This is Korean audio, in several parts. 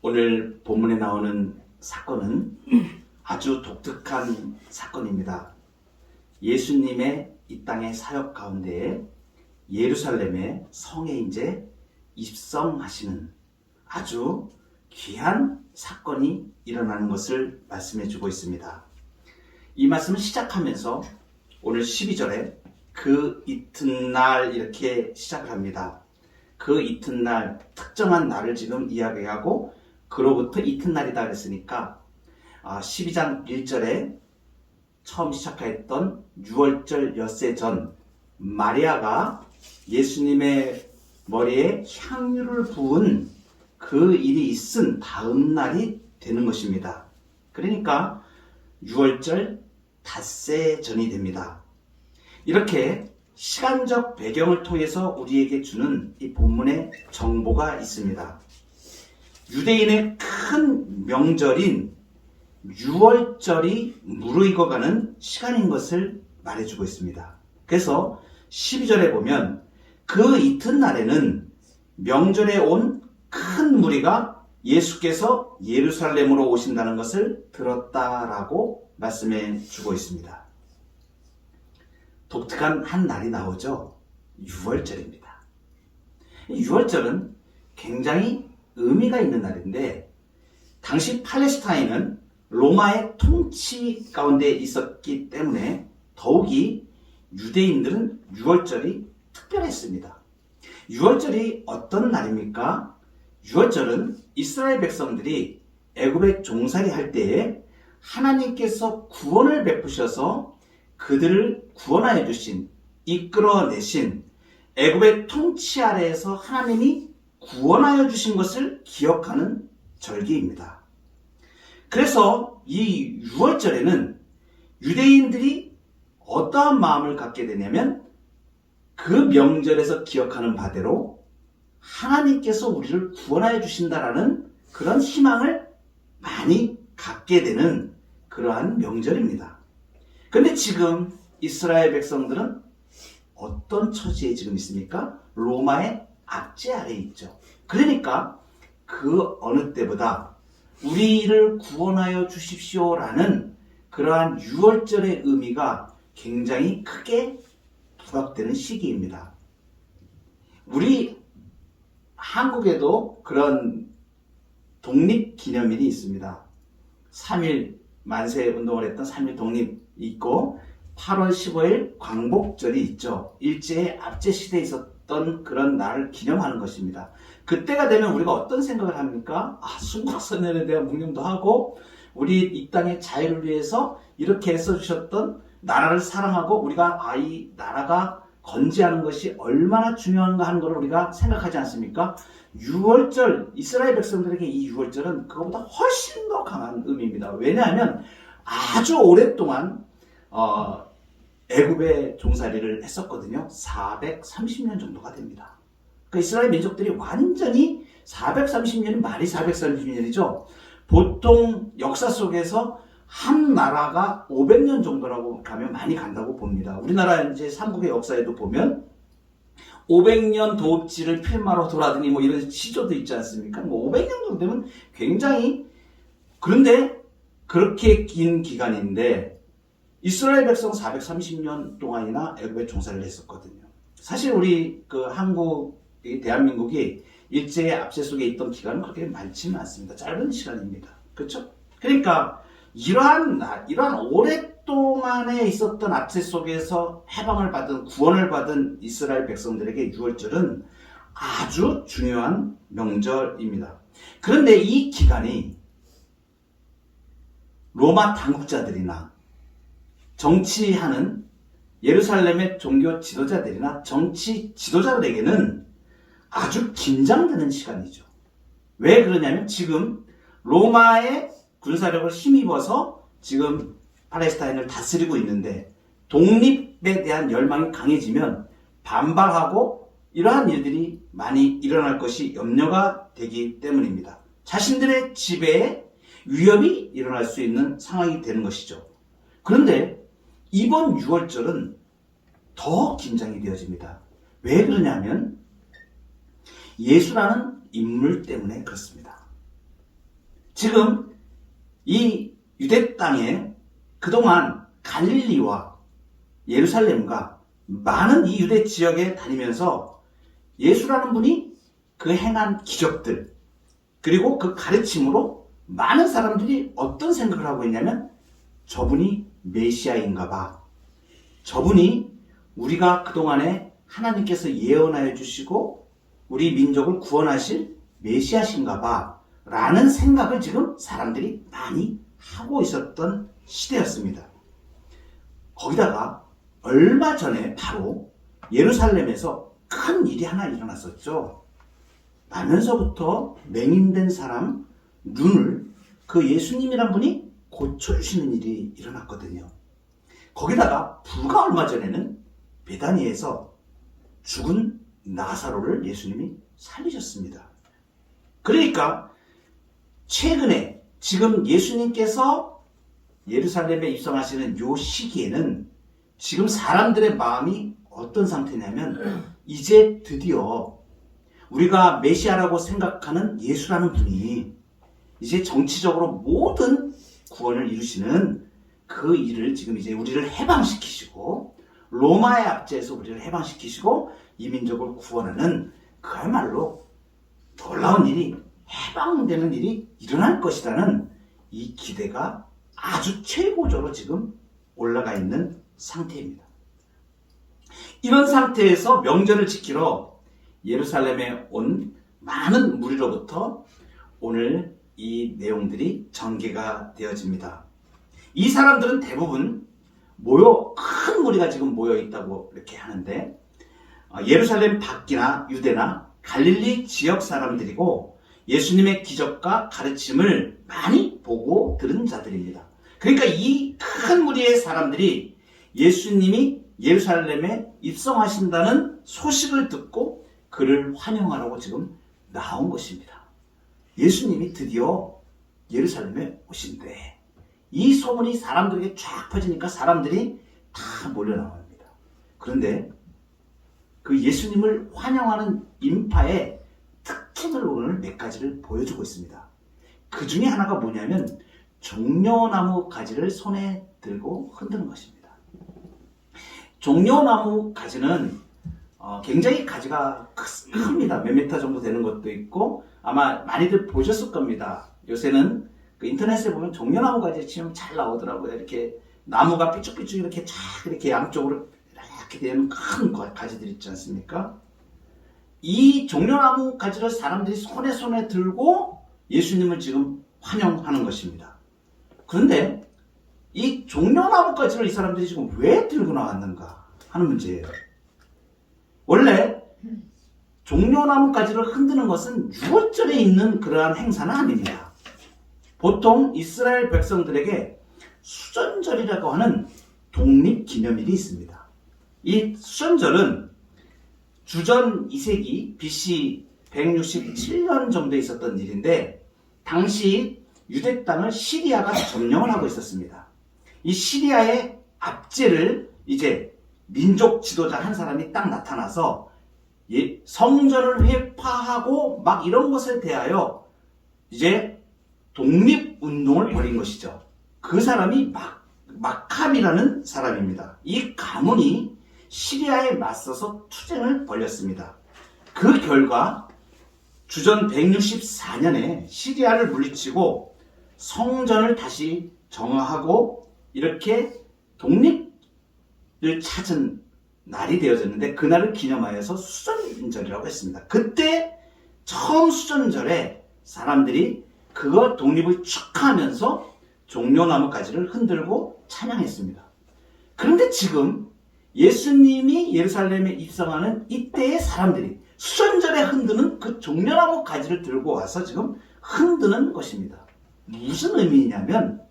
오늘 본문에 나오는 사건은 아주 독특한 사건입니다. 예수님의 이 땅의 사역 가운데 예루살렘의 성에 이제 입성하시는 아주 귀한 사건이 일어나는 것을 말씀해 주고 있습니다. 이 말씀을 시작하면서 오늘 12절에 그 이튿날 이렇게 시작을 합니다. 그 이튿날, 특정한 날을 지금 이야기하고 그로부터 이튿날이다 그랬으니까 12장 1절에 처음 시작했던 6월절 엿새 전 마리아가 예수님의 머리에 향유를 부은 그 일이 있은 다음 날이 되는 것입니다. 그러니까 6월절 닷새 전이 됩니다. 이렇게 시간적 배경을 통해서 우리에게 주는 이 본문의 정보가 있습니다. 유대인의 큰 명절인 6월절이 무르익어가는 시간인 것을 말해주고 있습니다. 그래서 12절에 보면 그 이튿날에는 명절에 온 큰 무리가 예수께서 예루살렘으로 오신다는 것을 들었다라고 말씀해 주고 있습니다. 독특한 한 날이 나오죠. 6월절입니다. 6월절은 굉장히 의미가 있는 날인데 당시 팔레스타인은 로마의 통치 가운데 있었기 때문에 더욱이 유대인들은 6월절이 특별했습니다. 6월절이 어떤 날입니까? 6월절은 이스라엘 백성들이 애굽에 종살이 할 때에 하나님께서 구원을 베푸셔서 그들을 구원하여 주신, 이끌어내신 애굽의 통치 아래에서 하나님이 구원하여 주신 것을 기억하는 절기입니다. 그래서 이 6월절에는 유대인들이 어떠한 마음을 갖게 되냐면 그 명절에서 기억하는 바대로 하나님께서 우리를 구원하여 주신다라는 그런 희망을 많이 갖게 되는 그러한 명절입니다. 그런데 지금 이스라엘 백성들은 어떤 처지에 지금 있습니까? 로마의 압제 아래에 있죠. 그러니까 그 어느 때보다 우리를 구원하여 주십시오라는 그러한 6월절의 의미가 굉장히 크게 부각되는 시기입니다. 우리 한국에도 그런 독립기념일이 있습니다. 3일 만세 운동을 했던 3일 독립이 있고 8월 15일 광복절이 있죠. 일제의 압제 시대에 있었던 그런 날을 기념하는 것입니다. 그때가 되면 우리가 어떤 생각을 합니까? 순국선열에 대한 묵념도 하고 우리 이 땅의 자유를 위해서 이렇게 애써주셨던 나라를 사랑하고 우리가 이 나라가 건재하는 것이 얼마나 중요한가 하는 것을 우리가 생각하지 않습니까? 6월절, 이스라엘 백성들에게 이 6월절은 그것보다 훨씬 더 강한 의미입니다. 왜냐하면 아주 오랫동안 애굽의 종살이를 했었거든요. 430년 정도가 됩니다. 그러니까 이스라엘 민족들이 완전히 430년이 말이 430년이죠. 보통 역사 속에서 한 나라가 500년 정도라고 가면 많이 간다고 봅니다. 우리나라 이제 삼국의 역사에도 보면 500년 도읍지를 필마로 돌아다니 이런 시조도 있지 않습니까? 500년 정도 되면 굉장히, 그런데 그렇게 긴 기간인데 이스라엘 백성 430년 동안이나 애굽에 종살이를 했었거든요. 사실 우리 한국이, 대한민국이 일제의 압제 속에 있던 기간은 그렇게 많지는 않습니다. 짧은 시간입니다. 그렇죠? 그러니까 이러한 오랫동안에 있었던 압제 속에서 해방을 받은, 구원을 받은 이스라엘 백성들에게 6월절은 아주 중요한 명절입니다. 그런데 이 기간이 로마 당국자들이나 정치하는 예루살렘의 종교 지도자들이나 정치 지도자들에게는 아주 긴장되는 시간이죠. 왜 그러냐면 지금 로마의 군사력을 힘입어서 지금 팔레스타인을 다스리고 있는데 독립에 대한 열망이 강해지면 반발하고 이러한 일들이 많이 일어날 것이 염려가 되기 때문입니다. 자신들의 지배에 위협이 일어날 수 있는 상황이 되는 것이죠. 그런데 이번 6월절은 더 긴장이 되어집니다. 왜 그러냐면 예수라는 인물 때문에 그렇습니다. 지금 이 유대 땅에 그동안 갈릴리와 예루살렘과 많은 이 유대 지역에 다니면서 예수라는 분이 그 행한 기적들 그리고 그 가르침으로 많은 사람들이 어떤 생각을 하고 있냐면 저분이 메시아인가 봐. 저분이 우리가 그동안에 하나님께서 예언하여 주시고 우리 민족을 구원하실 메시아신가 봐 라는 생각을 지금 사람들이 많이 하고 있었던 시대였습니다. 거기다가 얼마 전에 바로 예루살렘에서 큰 일이 하나 일어났었죠. 나면서부터 맹인된 사람 눈을 그 예수님이란 분이 고쳐주시는 일이 일어났거든요. 거기다가 불과 얼마 전에는 베다니에서 죽은 나사로를 예수님이 살리셨습니다. 그러니까 최근에 지금 예수님께서 예루살렘에 입성하시는 요 시기에는 지금 사람들의 마음이 어떤 상태냐면 이제 드디어 우리가 메시아라고 생각하는 예수라는 분이 이제 정치적으로 모든 구원을 이루시는 그 일을 지금 이제 우리를 해방시키시고 로마의 압제에서 우리를 해방시키시고 이 민족을 구원하는 그야말로 놀라운 일이 해방되는 일이 일어날 것이라는 이 기대가 아주 최고조로 지금 올라가 있는 상태입니다. 이런 상태에서 명절을 지키러 예루살렘에 온 많은 무리로부터 오늘 이 내용들이 전개가 되어집니다. 이 사람들은 대부분 큰 무리가 지금 모여 있다고 이렇게 하는데 예루살렘 밖이나 유대나 갈릴리 지역 사람들이고 예수님의 기적과 가르침을 많이 보고 들은 자들입니다. 그러니까 이 큰 무리의 사람들이 예수님이 예루살렘에 입성하신다는 소식을 듣고 그를 환영하라고 지금 나온 것입니다. 예수님이 드디어 예루살렘에 오신대. 이 소문이 사람들에게 쫙 퍼지니까 사람들이 다 몰려 나옵니다. 그런데 그 예수님을 환영하는 인파의 특징을 오늘 몇 가지를 보여주고 있습니다. 그 중에 하나가 뭐냐면 종려나무 가지를 손에 들고 흔드는 것입니다. 종려나무 가지는 굉장히 가지가 큽니다. 몇 미터 정도 되는 것도 있고 아마 많이들 보셨을 겁니다. 요새는 그 인터넷에 보면 종려나무 가지 치면 잘 나오더라고요. 이렇게 나무가 삐쭉삐쭉 이렇게 쫙 이렇게 양쪽으로 이렇게 되는 큰 가지들 있지 않습니까? 이 종려나무 가지를 사람들이 손에 들고 예수님을 지금 환영하는 것입니다. 그런데 이 종려나무 가지를 이 사람들이 지금 왜 들고 나왔는가 하는 문제예요. 원래 종려나무 가지를 흔드는 것은 유월절에 있는 그러한 행사는 아닙니다. 보통 이스라엘 백성들에게 수전절이라고 하는 독립기념일이 있습니다. 이 수전절은 주전 2세기 BC 167년 정도에 있었던 일인데 당시 유대 땅을 시리아가 점령을 하고 있었습니다. 이 시리아의 압제를 이제 민족 지도자 한 사람이 딱 나타나서 성전을 회파하고 막 이런 것에 대하여 이제 독립운동을 벌인 것이죠. 그 사람이 마캅이라는 사람입니다. 이 가문이 시리아에 맞서서 투쟁을 벌였습니다. 그 결과 주전 164년에 시리아를 물리치고 성전을 다시 정화하고 이렇게 독립을 찾은 날이 되어졌는데 그날을 기념하여서 수전절이라고 했습니다. 그때 처음 수전절에 사람들이 그거 독립을 축하하면서 종려나무 가지를 흔들고 찬양했습니다. 그런데 지금 예수님이 예루살렘에 입성하는 이때의 사람들이 수전절에 흔드는 그 종려나무 가지를 들고 와서 지금 흔드는 것입니다. 무슨 의미냐면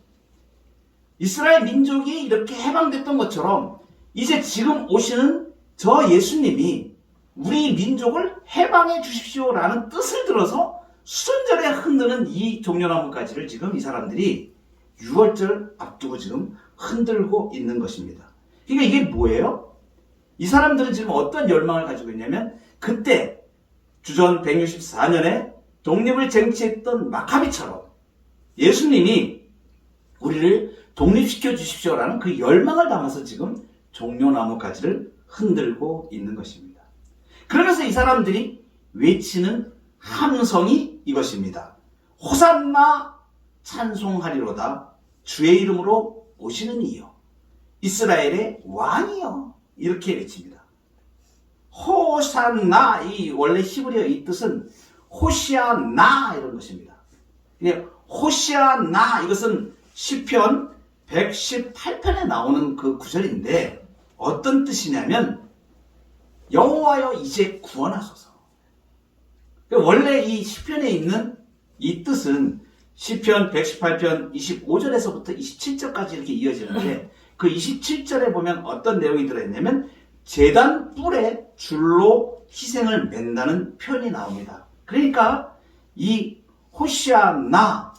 이스라엘 민족이 이렇게 해방됐던 것처럼 이제 지금 오시는 저 예수님이 우리 민족을 해방해 주십시오라는 뜻을 들어서 수전절에 흔드는 이 종려나무 가지를 지금 이 사람들이 유월절 앞두고 지금 흔들고 있는 것입니다. 그러니까 이게 뭐예요? 이 사람들은 지금 어떤 열망을 가지고 있냐면 그때 주전 164년에 독립을 쟁취했던 마카비처럼 예수님이 우리를 독립시켜 주십시오라는 그 열망을 담아서 지금 종려나무 가지를 흔들고 있는 것입니다. 그러면서 이 사람들이 외치는 함성이 이것입니다. 호산나 찬송하리로다 주의 이름으로 오시는 이여 이스라엘의 왕이여 이렇게 외칩니다. 호산나 이 원래 히브리어 이 뜻은 호시아나 이런 것입니다. 호시아나 이것은 시편 118편에 나오는 그 구절인데 어떤 뜻이냐면 여호와여 이제 구원하소서. 원래 이 시편에 있는 이 뜻은 시편 118편 25절에서부터 27절까지 이렇게 이어지는데 그 27절에 보면 어떤 내용이 들어있냐면 제단 뿔에 줄로 희생을 맨다는 표현이 나옵니다. 그러니까 이 호시아나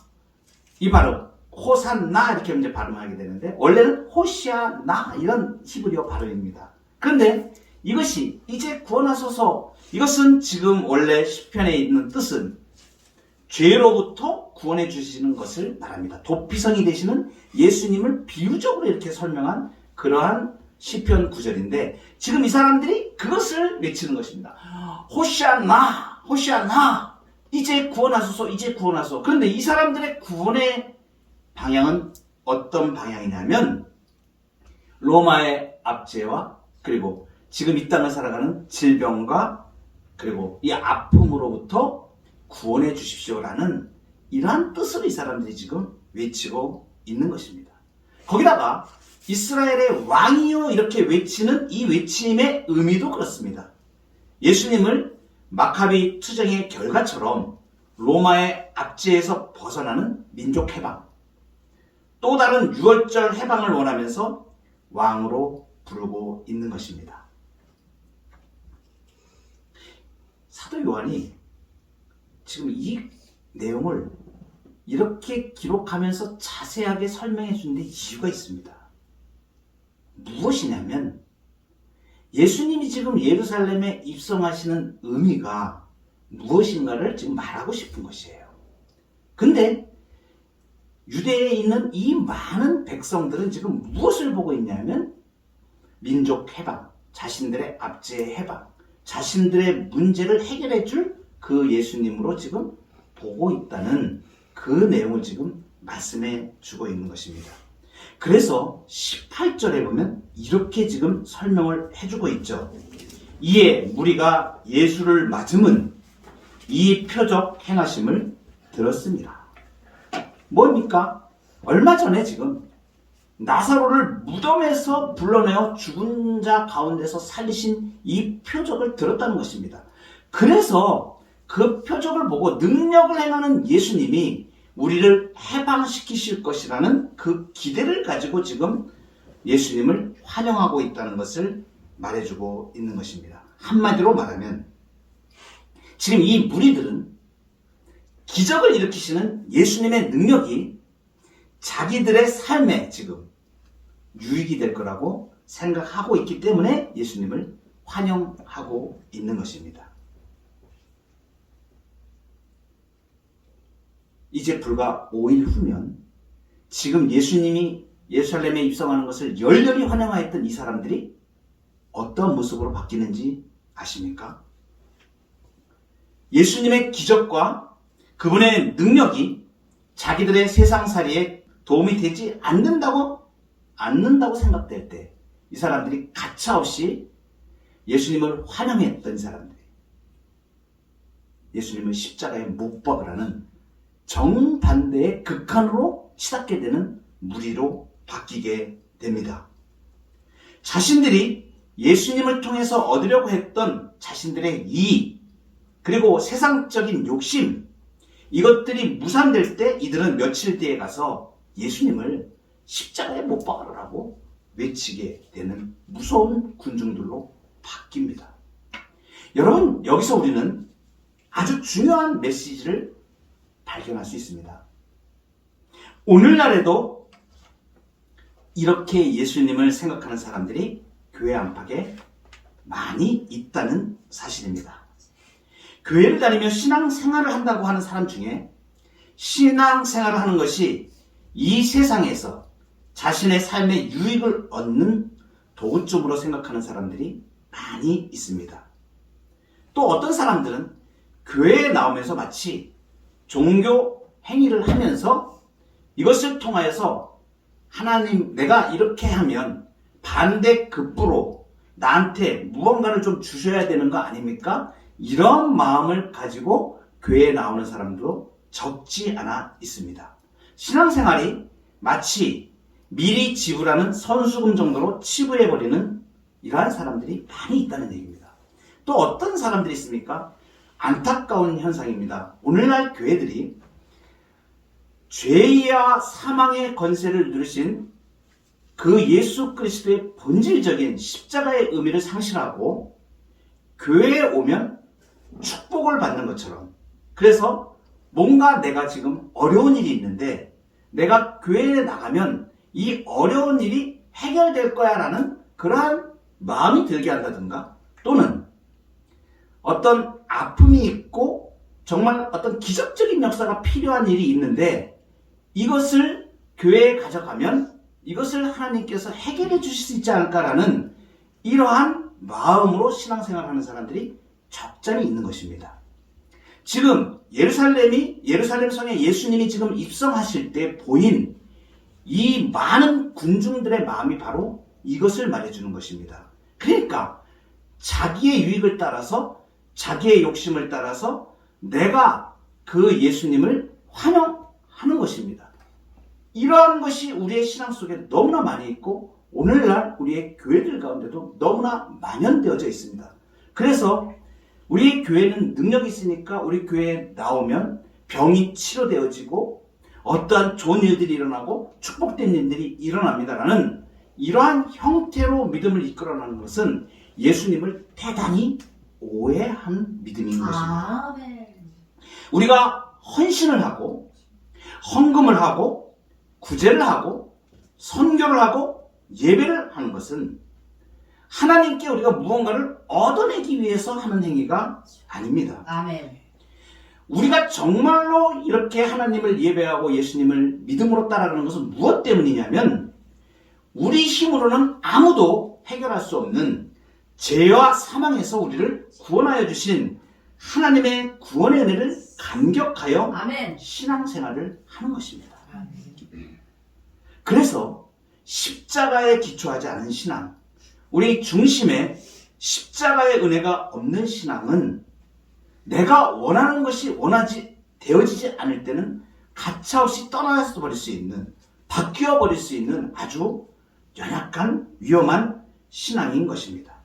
이 발음 호산나 이렇게 이제 발음하게 되는데 원래는 호시아나 이런 히브리어 발음입니다. 그런데 이것이 이제 구원하소서 이것은 지금 원래 시편에 있는 뜻은 죄로부터 구원해 주시는 것을 말합니다. 도피성이 되시는 예수님을 비유적으로 이렇게 설명한 그러한 시편 구절인데 지금 이 사람들이 그것을 외치는 것입니다. 호시아나 호시아나 이제 구원하소서 이제 구원하소서. 그런데 이 사람들의 구원의 방향은 어떤 방향이냐면 로마의 압제와 그리고 지금 이 땅을 살아가는 질병과 그리고 이 아픔으로부터 구원해 주십시오라는 이러한 뜻으로 이 사람들이 지금 외치고 있는 것입니다. 거기다가 이스라엘의 왕이요 이렇게 외치는 이 외침의 의미도 그렇습니다. 예수님을 마카비 투쟁의 결과처럼 로마의 압제에서 벗어나는 민족 해방, 또 다른 유월절 해방을 원하면서 왕으로 부르고 있는 것입니다. 사도 요한이 지금 이 내용을 이렇게 기록하면서 자세하게 설명해 주는데 이유가 있습니다. 무엇이냐면 예수님이 지금 예루살렘에 입성하시는 의미가 무엇인가를 지금 말하고 싶은 것이에요. 근데 유대에 있는 이 많은 백성들은 지금 무엇을 보고 있냐면 민족 해방, 자신들의 압제의 해방, 자신들의 문제를 해결해 줄 그 예수님으로 지금 보고 있다는 그 내용을 지금 말씀해 주고 있는 것입니다. 그래서 18절에 보면 이렇게 지금 설명을 해주고 있죠. 이에 무리가 예수를 맞음은 이 표적 행하심을 들었습니다. 뭡니까? 얼마 전에 지금 나사로를 무덤에서 불러내어 죽은 자 가운데서 살리신 이 표적을 들었다는 것입니다. 그래서 그 표적을 보고 능력을 행하는 예수님이 우리를 해방시키실 것이라는 그 기대를 가지고 지금 예수님을 환영하고 있다는 것을 말해주고 있는 것입니다. 한마디로 말하면 지금 이 무리들은 기적을 일으키시는 예수님의 능력이 자기들의 삶에 지금 유익이 될 거라고 생각하고 있기 때문에 예수님을 환영하고 있는 것입니다. 이제 불과 5일 후면 지금 예수님이 예루살렘에 입성하는 것을 열렬히 환영하였던 이 사람들이 어떤 모습으로 바뀌는지 아십니까? 예수님의 기적과 그분의 능력이 자기들의 세상살이에 도움이 되지 않는다고 생각될 때 이 사람들이 가차없이 예수님을 환영했던 사람들이 예수님을 십자가에 못 박으라는 정반대의 극한으로 치닫게 되는 무리로 바뀌게 됩니다. 자신들이 예수님을 통해서 얻으려고 했던 자신들의 이익 그리고 세상적인 욕심 이것들이 무산될 때 이들은 며칠 뒤에 가서 예수님을 십자가에 못 박으라고 외치게 되는 무서운 군중들로 바뀝니다. 여러분 여기서 우리는 아주 중요한 메시지를 발견할 수 있습니다. 오늘날에도 이렇게 예수님을 생각하는 사람들이 교회 안팎에 많이 있다는 사실입니다. 교회를 다니며 신앙생활을 한다고 하는 사람 중에 신앙생활을 하는 것이 이 세상에서 자신의 삶의 유익을 얻는 도구점으로 생각하는 사람들이 많이 있습니다. 또 어떤 사람들은 교회에 나오면서 마치 종교 행위를 하면서 이것을 통하여서 하나님, 내가 이렇게 하면 반대급부로 나한테 무언가를 좀 주셔야 되는 거 아닙니까? 이런 마음을 가지고 교회에 나오는 사람도 적지 않아 있습니다. 신앙생활이 마치 미리 지불하는 선수금 정도로 치부해버리는 이러한 사람들이 많이 있다는 얘기입니다. 또 어떤 사람들이 있습니까? 안타까운 현상입니다. 오늘날 교회들이 죄와 사망의 권세를 누리신 그 예수 그리스도의 본질적인 십자가의 의미를 상실하고 교회에 오면 축복을 받는 것처럼, 그래서 뭔가 내가 지금 어려운 일이 있는데 내가 교회에 나가면 이 어려운 일이 해결될 거야 라는 그러한 마음이 들게 한다든가, 또는 어떤 아픔이 있고 정말 어떤 기적적인 역사가 필요한 일이 있는데 이것을 교회에 가져가면 이것을 하나님께서 해결해 주실 수 있지 않을까라는 이러한 마음으로 신앙생활을 하는 사람들이 적잖이 있는 것입니다. 지금 예루살렘 성에 예수님이 지금 입성하실 때 보인 이 많은 군중들의 마음이 바로 이것을 말해주는 것입니다. 그러니까 자기의 유익을 따라서, 자기의 욕심을 따라서 내가 그 예수님을 환영하는 것입니다. 이러한 것이 우리의 신앙 속에 너무나 많이 있고 오늘날 우리의 교회들 가운데도 너무나 만연되어져 있습니다. 그래서 우리 교회는 능력이 있으니까 우리 교회에 나오면 병이 치료되어지고 어떠한 좋은 일들이 일어나고 축복된 일들이 일어납니다라는 이러한 형태로 믿음을 이끌어가는 것은 예수님을 대단히 오해한 믿음인 것입니다. 우리가 헌신을 하고 헌금을 하고 구제를 하고 선교를 하고 예배를 하는 것은 하나님께 우리가 무언가를 얻어내기 위해서 하는 행위가 아닙니다. 아멘. 우리가 정말로 이렇게 하나님을 예배하고 예수님을 믿음으로 따라가는 것은 무엇 때문이냐면 우리 힘으로는 아무도 해결할 수 없는 죄와 사망에서 우리를 구원하여 주신 하나님의 구원의 은혜를 감격하여 아멘. 신앙생활을 하는 것입니다. 그래서 십자가에 기초하지 않은 신앙, 우리 중심에 십자가의 은혜가 없는 신앙은 내가 원하는 것이 되어지지 않을 때는 가차없이 떠나서 버릴 수 있는, 바뀌어 버릴 수 있는 아주 연약한 위험한 신앙인 것입니다.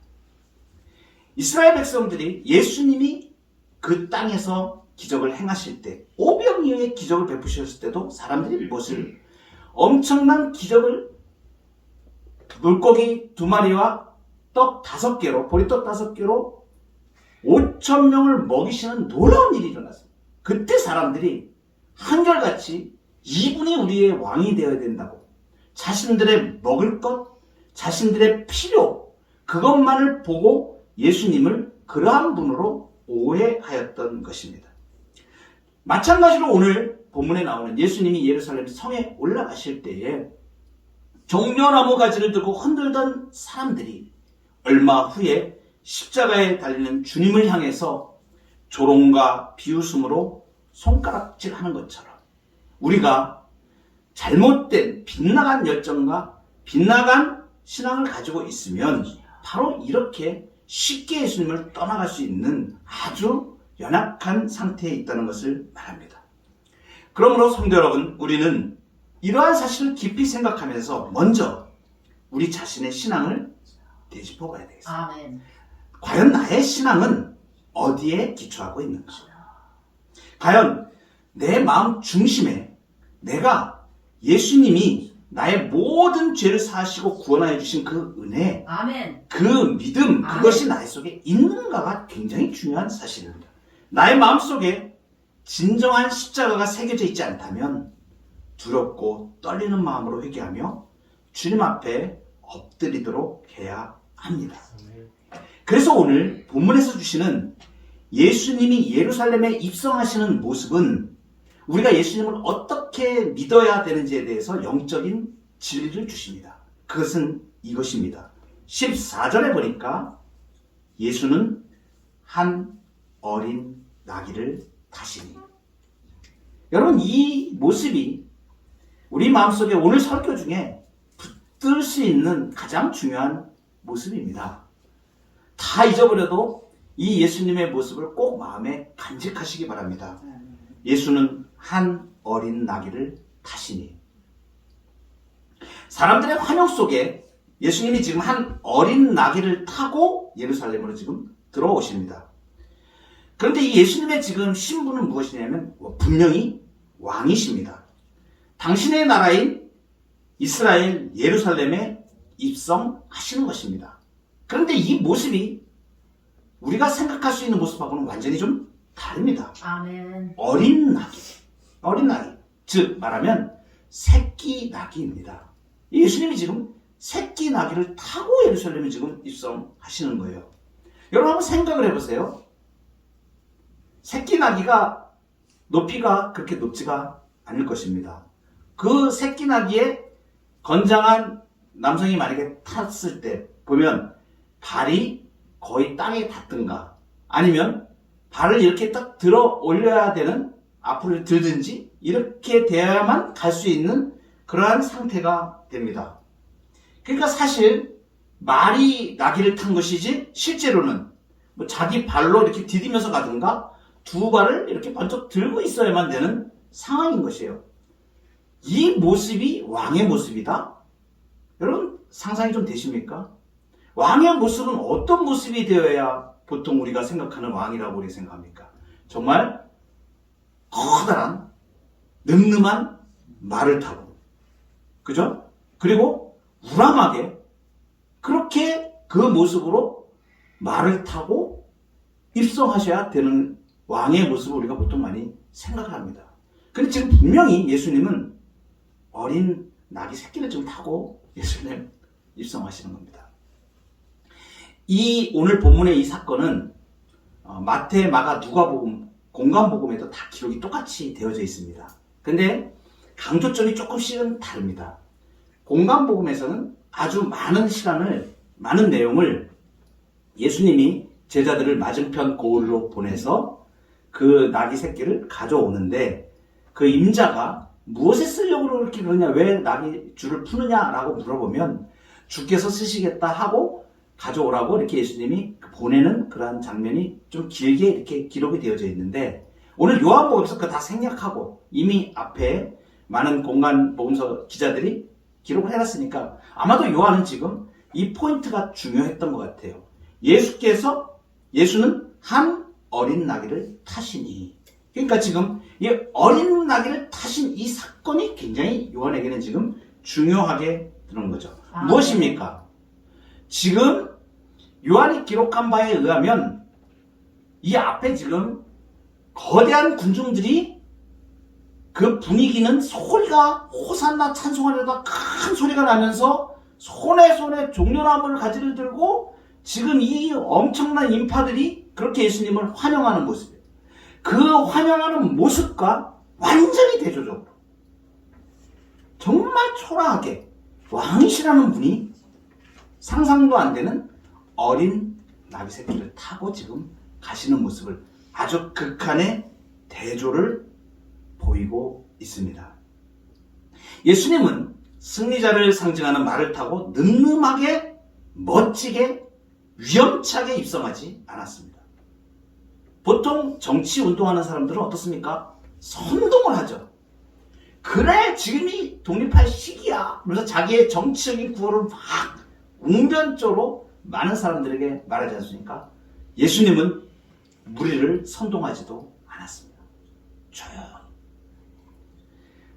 이스라엘 백성들이 예수님이 그 땅에서 기적을 행하실 때, 오병이어의 기적을 베푸셨을 때도 사람들이 무엇을 엄청난 기적을 물고기 2마리와 떡 5개로, 보리떡 5개로 5,000명을 먹이시는 놀라운 일이 일어났습니다. 그때 사람들이 한결같이 이분이 우리의 왕이 되어야 된다고 자신들의 먹을 것, 자신들의 필요, 그것만을 보고 예수님을 그러한 분으로 오해하였던 것입니다. 마찬가지로 오늘 본문에 나오는 예수님이 예루살렘 성에 올라가실 때에 종려나무 가지를 들고 흔들던 사람들이 얼마 후에 십자가에 달리는 주님을 향해서 조롱과 비웃음으로 손가락질하는 것처럼 우리가 잘못된 빗나간 열정과 빗나간 신앙을 가지고 있으면 바로 이렇게 쉽게 예수님을 떠나갈 수 있는 아주 연약한 상태에 있다는 것을 말합니다. 그러므로 성도 여러분, 우리는 이러한 사실을 깊이 생각하면서 먼저 우리 자신의 신앙을 되짚어 봐야 되겠습니다. 아멘. 과연 나의 신앙은 어디에 기초하고 있는가? 과연 내 마음 중심에 내가 예수님이 나의 모든 죄를 사하시고 구원하여 주신 그 은혜, 아멘. 그 믿음, 그것이 나의 속에 있는가가 굉장히 중요한 사실입니다. 나의 마음속에 진정한 십자가가 새겨져 있지 않다면 두렵고 떨리는 마음으로 회개하며 주님 앞에 엎드리도록 해야 합니다. 그래서 오늘 본문에서 주시는 예수님이 예루살렘에 입성하시는 모습은 우리가 예수님을 어떻게 믿어야 되는지에 대해서 영적인 진리를 주십니다. 그것은 이것입니다. 14절에 보니까 예수는 한 어린 나귀를 타시니. 여러분, 이 모습이 우리 마음속에 오늘 설교 중에 붙들 수 있는 가장 중요한 모습입니다. 다 잊어버려도 이 예수님의 모습을 꼭 마음에 간직하시기 바랍니다. 예수는 한 어린 나귀를 타시니. 사람들의 환영 속에 예수님이 지금 한 어린 나귀를 타고 예루살렘으로 지금 들어오십니다. 그런데 이 예수님의 지금 신분은 무엇이냐면 분명히 왕이십니다. 당신의 나라인 이스라엘 예루살렘에 입성하시는 것입니다. 그런데 이 모습이 우리가 생각할 수 있는 모습하고는 완전히 좀 다릅니다. 아멘. 어린 나귀. 즉 말하면 새끼 나귀입니다. 예수님이 지금 새끼 나귀를 타고 예루살렘에 지금 입성하시는 거예요. 여러분 한번 생각을 해보세요. 새끼 나귀가 높이가 그렇게 높지가 않을 것입니다. 그 새끼 나귀에 건장한 남성이 만약에 탔을 때 보면 발이 거의 땅에 닿든가 아니면 발을 이렇게 딱 들어 올려야 되는, 앞으로 들든지 이렇게 되어야만 갈 수 있는 그러한 상태가 됩니다. 그러니까 사실 말이 나귀를 탄 것이지 실제로는 뭐 자기 발로 이렇게 디디면서 가든가 두 발을 이렇게 번쩍 들고 있어야만 되는 상황인 것이에요. 이 모습이 왕의 모습이다? 여러분 상상이 좀 되십니까? 왕의 모습은 어떤 모습이 되어야 보통 우리가 생각하는 왕이라고 우리 생각합니까? 정말 커다란 늠름한 말을 타고, 그죠? 그리고 우람하게 그렇게 그 모습으로 말을 타고 입성하셔야 되는 왕의 모습을 우리가 보통 많이 생각을 합니다. 근데 지금 분명히 예수님은 어린 나귀 새끼를 좀 타고 예수님 입성하시는 겁니다. 이 오늘 본문의 이 사건은 마태, 마가, 누가복음, 공관복음에도 다 기록이 똑같이 되어져 있습니다. 근데 강조점이 조금씩은 다릅니다. 공관복음에서는 아주 많은 내용을 예수님이 제자들을 맞은편 고을로 보내서 그 나귀 새끼를 가져오는데 그 임자가 무엇에 쓰려고 그렇게 그러냐, 왜 나귀 줄을 푸느냐라고 물어보면 주께서 쓰시겠다 하고 가져오라고 이렇게 예수님이 보내는 그러한 장면이 좀 길게 이렇게 기록이 되어져 있는데, 오늘 요한복음에서 그거 다 생략하고 이미 앞에 많은 공관복음서 기자들이 기록을 해놨으니까 아마도 요한은 지금 이 포인트가 중요했던 것 같아요. 예수는 한 어린 나귀를 타시니. 그러니까 지금 이 어린 나귀를 타신 이 사건이 굉장히 요한에게는 지금 중요하게 드는 거죠. 무엇입니까? 지금 요한이 기록한 바에 의하면 이 앞에 지금 거대한 군중들이 그 분위기는 소리가 호산나 찬송하려다 큰 소리가 나면서 손에 종려나무를 가지를 들고 지금 이 엄청난 인파들이 그렇게 예수님을 환영하는 모습이에요. 그 환영하는 모습과 완전히 대조적으로 정말 초라하게 왕이시라는 분이 상상도 안 되는 어린 나귀 새끼를 타고 지금 가시는 모습을 아주 극한의 대조를 보이고 있습니다. 예수님은 승리자를 상징하는 말을 타고 늠름하게 멋지게 위험차게 입성하지 않았습니다. 보통 정치 운동하는 사람들은 어떻습니까? 선동을 하죠. 그래 지금이 독립할 시기야. 그래서 자기의 정치적인 구호를 막 웅변조로 많은 사람들에게 말하지 않습니까? 예수님은 무리를 선동하지도 않았습니다. 조용히.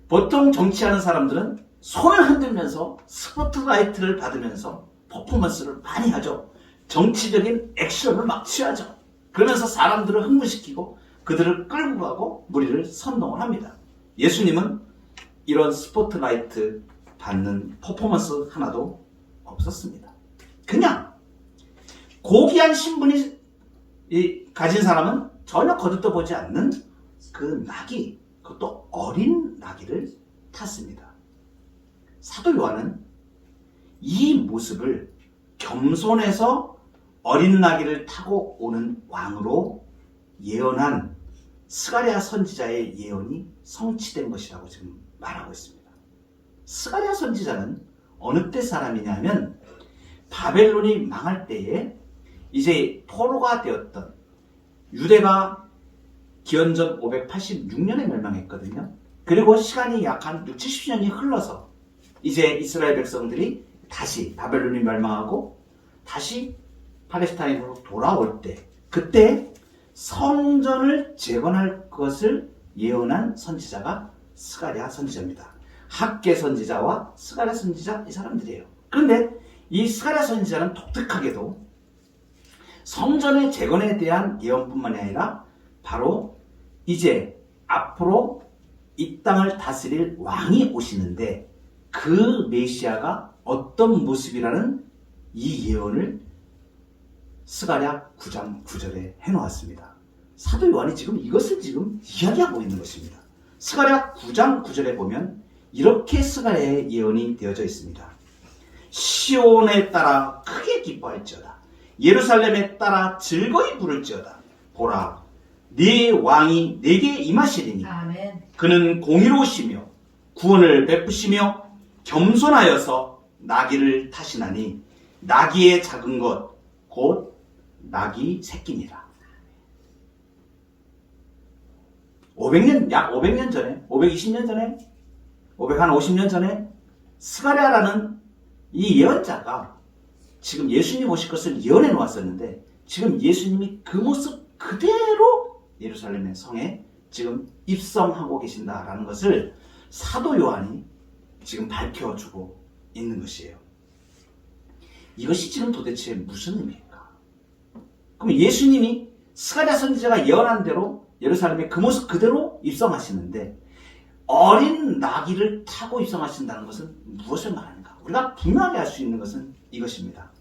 보통 정치하는 사람들은 손을 흔들면서 스포트라이트를 받으면서 퍼포먼스를 많이 하죠. 정치적인 액션을 막 취하죠. 그러면서 사람들을 흥분시키고 그들을 끌고 가고 무리를 선동을 합니다. 예수님은 이런 스포트라이트 받는 퍼포먼스 하나도 없었습니다. 그냥 고귀한 신분이 가진 사람은 전혀 거들떠보지 않는 그 나귀, 그것도 탔습니다. 사도 요한은 이 모습을 겸손해서 어린 나귀를 타고 오는 왕으로 예언한 스가랴 선지자의 예언이 성취된 것이라고 지금 말하고 있습니다. 스가랴 선지자는 어느 때 사람이냐면 바벨론이 망할 때에 이제 포로가 되었던 유대가 기원전 586년에 멸망했거든요. 그리고 시간이 약 한 6, 70년이 흘러서 이제 이스라엘 백성들이 다시 바벨론이 멸망하고 다시 팔레스타인으로 돌아올 때, 그때 성전을 재건할 것을 예언한 선지자가 스가랴 선지자입니다. 학개 선지자와 스가랴 선지자, 이 사람들이에요. 그런데 이 스가랴 선지자는 독특하게도 성전의 재건에 대한 예언뿐만이 아니라 바로 이제 앞으로 이 땅을 다스릴 왕이 오시는데 그 메시아가 어떤 모습이라는 이 예언을 스가랴 9장 9절에 해놓았습니다. 사도 요한이 지금 이것을 지금 이야기하고 있는 것입니다. 스가랴 9장 9절에 보면 이렇게 스가랴의 예언이 되어져 있습니다. 시온에 따라 크게 기뻐할지어다. 예루살렘에 따라 즐거이 부를지어다. 보라, 네 왕이 내게 임하시리니 아멘. 그는 공의로우시며 구원을 베푸시며 겸손하여서 나귀를 타시나니 나귀의 작은 것 곧 나귀 새끼니라. 500년, 약 500년 전에, 520년 전에, 550년 전에 스가랴라는 이 예언자가 지금 예수님 오실 것을 예언해 놓았었는데 지금 예수님이 그 모습 그대로 예루살렘의 성에 지금 입성하고 계신다라는 것을 사도 요한이 지금 밝혀주고 있는 것이에요. 이것이 지금 도대체 무슨 의미일까? 그럼 예수님이 스가랴 선지자가 예언한 대로 예루살렘에 그 모습 그대로 입성하시는데 어린 나귀를 타고 입성하신다는 것은 무엇을 말하는가? 우리가 분명하게 알 수 있는 것은 이것입니다.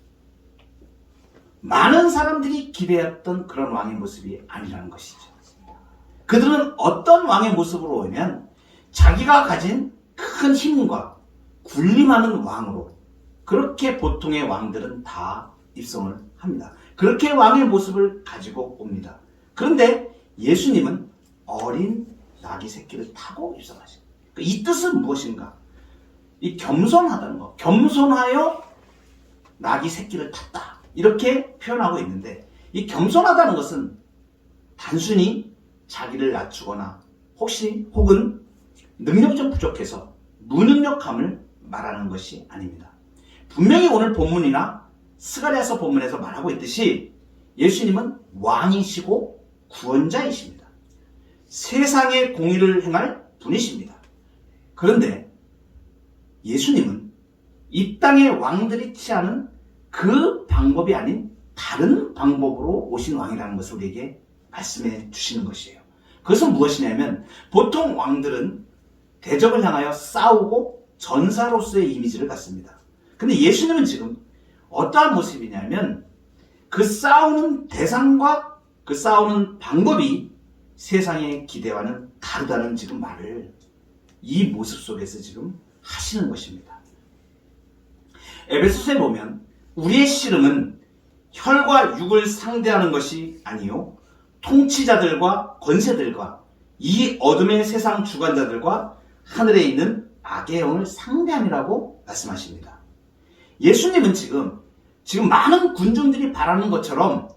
많은 사람들이 기대했던 그런 왕의 모습이 아니라는 것이죠. 그들은 어떤 왕의 모습으로 오면 자기가 가진 큰 힘과 군림하는 왕으로, 그렇게 보통의 왕들은 다 입성을 합니다. 그렇게 왕의 모습을 가지고 옵니다. 그런데 예수님은 어린 나귀 새끼를 타고 입성하십니다. 이 뜻은 무엇인가? 이 겸손하다는 것, 겸손하여 나귀 새끼를 탔다, 이렇게 표현하고 있는데 이 겸손하다는 것은 단순히 자기를 낮추거나 혹은 능력 좀 부족해서 무능력함을 말하는 것이 아닙니다. 분명히 오늘 본문이나 스가랴서 본문에서 말하고 있듯이 예수님은 왕이시고 구원자이십니다. 세상의 공의를 행할 분이십니다. 그런데 예수님은 이 땅의 왕들이 취하는 그 방법이 아닌 다른 방법으로 오신 왕이라는 것을 우리에게 말씀해 주시는 것이에요. 그것은 무엇이냐면 보통 왕들은 대적을 향하여 싸우고 전사로서의 이미지를 갖습니다. 근데 예수님은 지금 어떠한 모습이냐면 그 싸우는 대상과 그 싸우는 방법이 세상의 기대와는 다르다는 지금 말을 이 모습 속에서 지금 하시는 것입니다. 에베소서에 보면 우리의 씨름은 혈과 육을 상대하는 것이 아니요 통치자들과 권세들과 이 어둠의 세상 주관자들과 하늘에 있는 악의 영을 상대함이라고 말씀하십니다. 예수님은 지금 많은 군중들이 바라는 것처럼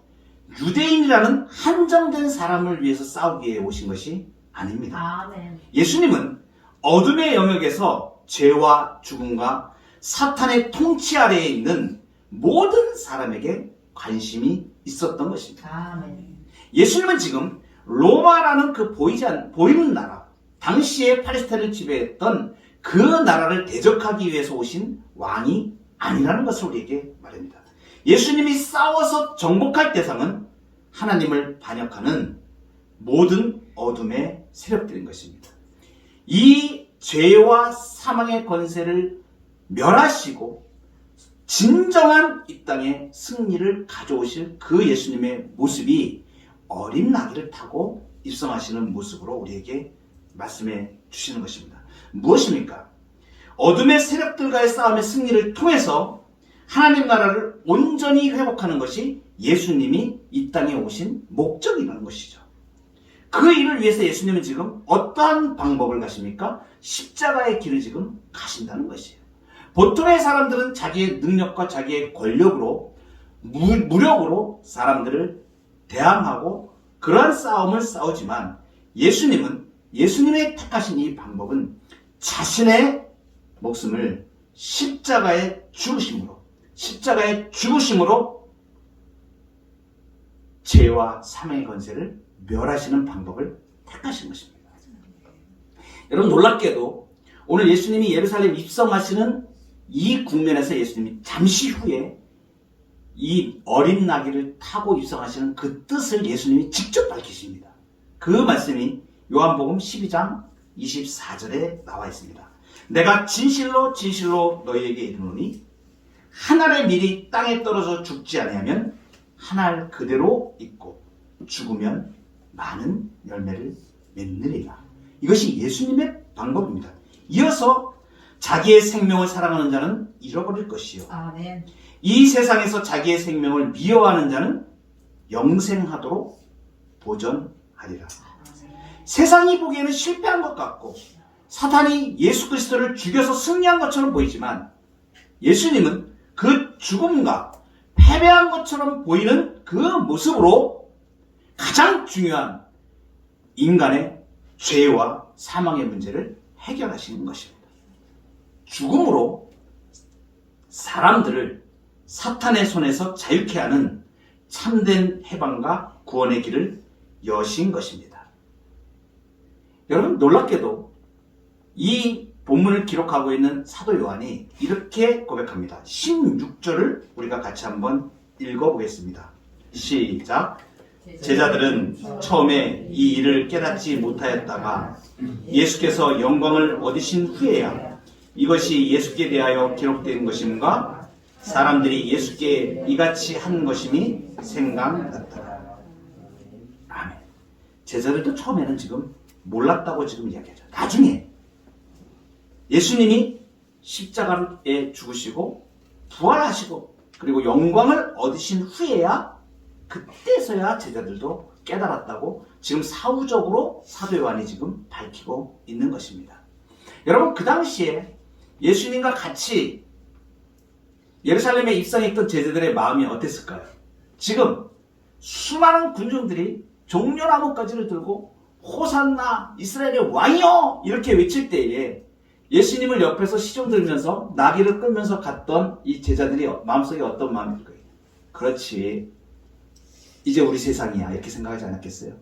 유대인이라는 한정된 사람을 위해서 싸우기 위해 오신 것이 아닙니다. 아멘. 예수님은 어둠의 영역에서 죄와 죽음과 사탄의 통치 아래에 있는 모든 사람에게 관심이 있었던 것입니다. 아멘. 예수님은 지금 로마라는 그 보이는 나라, 당시에 팔레스타인을 지배했던 그 나라를 대적하기 위해서 오신 왕이 아니라는 것을 우리에게 말합니다. 예수님이 싸워서 정복할 대상은 하나님을 반역하는 모든 어둠의 세력들인 것입니다. 이 죄와 사망의 권세를 멸하시고 진정한 이 땅의 승리를 가져오실 그 예수님의 모습이 어린 나귀를 타고 입성하시는 모습으로 우리에게 말씀해 주시는 것입니다. 무엇입니까? 어둠의 세력들과의 싸움의 승리를 통해서 하나님 나라를 온전히 회복하는 것이 예수님이 이 땅에 오신 목적이라는 것이죠. 그 일을 위해서 예수님은 지금 어떠한 방법을 가십니까? 십자가의 길을 지금 가신다는 것이에요. 보통의 사람들은 자기의 능력과 자기의 권력으로 무력으로 사람들을 대항하고 그러한 싸움을 싸우지만 예수님의 택하신 이 방법은 자신의 목숨을 십자가의 죽으심으로 죄와 사망의 권세를 멸하시는 방법을 택하신 것입니다. 여러분 놀랍게도 오늘 예수님이 예루살렘 입성하시는 이 국면에서 예수님이 잠시 후에 이 어린 나귀를 타고 입성하시는 그 뜻을 예수님이 직접 밝히십니다. 그 말씀이 요한복음 12장 24절에 나와 있습니다. 내가 진실로 진실로 너희에게 이르노니 한 알의 밀이 땅에 떨어져 죽지 아니하면 한 알 그대로 있고 죽으면 많은 열매를 맺느니라. 이것이 예수님의 방법입니다. 이어서 자기의 생명을 사랑하는 자는 잃어버릴 것이요. 아멘. 이 세상에서 자기의 생명을 미워하는 자는 영생하도록 보전하리라. 세상이 보기에는 실패한 것 같고 사탄이 예수 그리스도를 죽여서 승리한 것처럼 보이지만 예수님은 그 죽음과 패배한 것처럼 보이는 그 모습으로 가장 중요한 인간의 죄와 사망의 문제를 해결하시는 것입니다. 죽음으로 사람들을 사탄의 손에서 자유케 하는 참된 해방과 구원의 길을 여신 것입니다. 여러분 놀랍게도 이 본문을 기록하고 있는 사도 요한이 이렇게 고백합니다. 16절을 우리가 같이 한번 읽어보겠습니다. 시작. 제자들은 처음에 이 일을 깨닫지 못하였다가 예수께서 영광을 얻으신 후에야 이것이 예수께 대하여 기록된 것임과 사람들이 예수께 이같이 한 것임이 생각났더라. 아멘. 제자들도 처음에는 지금 몰랐다고 지금 이야기하죠. 나중에 예수님이 십자가에 죽으시고 부활하시고 그리고 영광을 얻으신 후에야 그때서야 제자들도 깨달았다고 지금 사후적으로 사도 요한이 지금 밝히고 있는 것입니다. 여러분 그 당시에 예수님과 같이 예루살렘에 입성했던 제자들의 마음이 어땠을까요? 지금 수많은 군중들이 종려나무까지를 들고 호산나 이스라엘의 왕이여 이렇게 외칠 때에 예수님을 옆에서 시종 들면서 나귀를 끌면서 갔던 이 제자들이 마음속에 어떤 마음일 거예요? 그렇지, 이제 우리 세상이야 이렇게 생각하지 않았겠어요?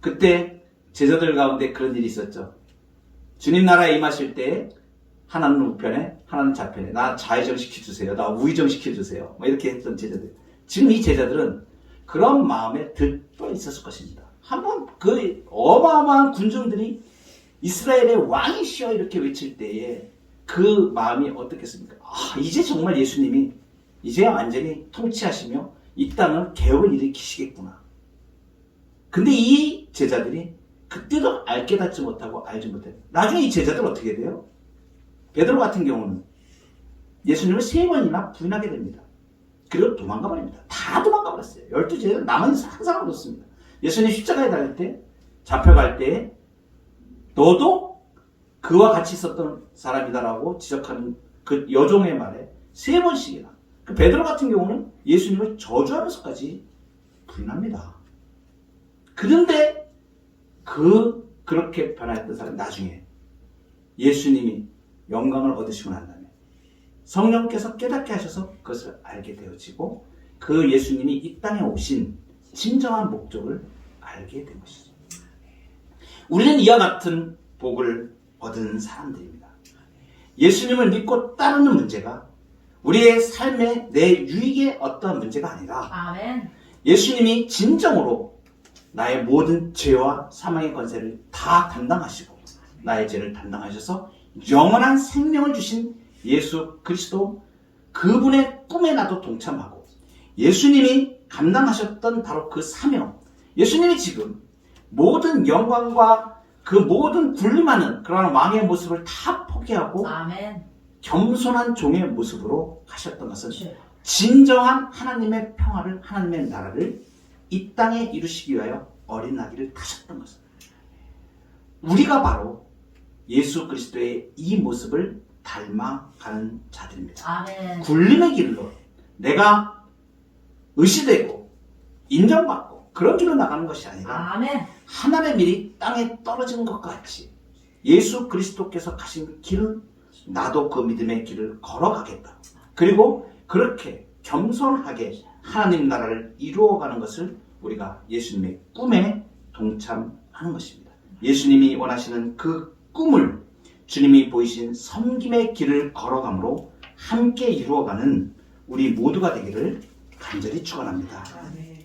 그때 제자들 가운데 그런 일이 있었죠. 주님 나라에 임하실 때 하나는 우편에 하나는 좌편에 나 좌회전 시켜주세요, 나 우회전 시켜주세요 이렇게 했던 제자들. 지금 이 제자들은 그런 마음에 들떠 있었을 것입니다. 한번 그 어마어마한 군중들이 이스라엘의 왕이시여 이렇게 외칠 때에 그 마음이 어떻겠습니까? 이제 정말 예수님이 이제 완전히 통치하시며 이 땅을 개혁을 일으키시겠구나. 근데 이 제자들이 그때도 깨닫지 못하고 알지 못해요. 나중에 이 제자들 어떻게 돼요? 베드로 같은 경우는 예수님을 3번이나 부인하게 됩니다. 그리고 도망가 버립니다. 다 도망가 버렸어요. 12제자들 나만 한 사람 없습니다. 예수님 십자가에 달릴 때 잡혀갈 때 너도 그와 같이 있었던 사람이다라고 지적하는 그 여종의 말에 3번씩이나. 그 베드로 같은 경우는 예수님을 저주하면서까지 부인합니다. 그런데 그렇게 변화했던 사람이 나중에 예수님이 영광을 얻으시고 난 다음에 성령께서 깨닫게 하셔서 그것을 알게 되어지고 그 예수님이 이 땅에 오신 진정한 목적을 알게 된 것이죠. 우리는 이와 같은 복을 얻은 사람들입니다. 예수님을 믿고 따르는 문제가 우리의 삶의 내 유익의 어떠한 문제가 아니라 아멘. 예수님이 진정으로 나의 모든 죄와 사망의 권세를 다 담당하시고 나의 죄를 담당하셔서 영원한 생명을 주신 예수 그리스도 그분의 꿈에 나도 동참하고 예수님이 감당하셨던 바로 그 사명, 예수님이 지금 모든 영광과 그 모든 군림하는 그러한 왕의 모습을 다 포기하고 아멘. 겸손한 종의 모습으로 가셨던 것은 네. 진정한 하나님의 평화를, 하나님의 나라를 이 땅에 이루시기 위하여 어린 아기를 타셨던 것입니다. 우리가 바로 예수 그리스도의 이 모습을 닮아가는 자들입니다. 아멘. 굴림의 길로 내가 의시되고 인정받고 그런 길로 나가는 것이 아니라 아멘. 하나님의 밀이 땅에 떨어지는 것 같이 예수 그리스도께서 가신 길을 나도 그 믿음의 길을 걸어가겠다. 그리고 그렇게 겸손하게 하나님 나라를 이루어가는 것을 우리가 예수님의 꿈에 동참하는 것입니다. 예수님이 원하시는 그 꿈을 주님이 보이신 섬김의 길을 걸어감으로 함께 이루어가는 우리 모두가 되기를 간절히 축원합니다. 아멘.